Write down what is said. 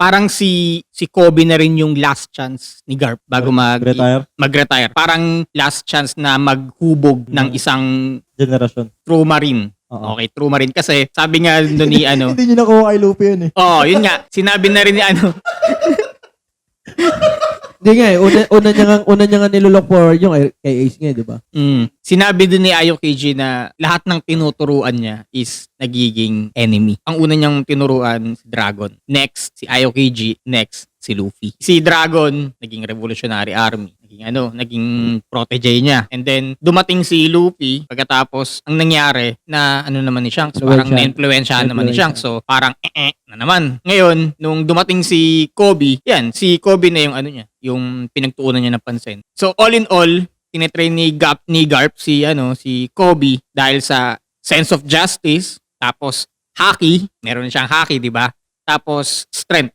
parang si Kobe na rin yung last chance ni Garp bago mag-retire. Parang last chance na maghubog ng isang generation. True Marine. Oo. Okay, True Marine. Kasi sabi nga doon ni ano, Hindi nyo nakuha kay Luffy yun eh. oh, yun nga, sinabi na rin ni ano, Hindi nga eh. Una niya nga nilulok for yung kay Ace nga, di ba? sinabi din ni Aokiji na lahat ng tinuturuan niya is nagiging enemy. Ang una niyang tinuruan si Dragon. Next, si Aokiji. Next, si Luffy. Si Dragon, naging Revolutionary Army. Naging protege niya. And then, dumating si Luffy, pagkatapos, ang nangyari na naman ni Shanks, parang na-influensyahan naman ni Shanks. So, parang na naman. Ngayon, nung dumating si Kobe, si Kobe na yung niya, yung pinagtuunan niya ng pansin. So, all in all, tinetrain ni Garp si Kobe dahil sa sense of justice, tapos haki, meron siyang haki, di ba? Tapos strength.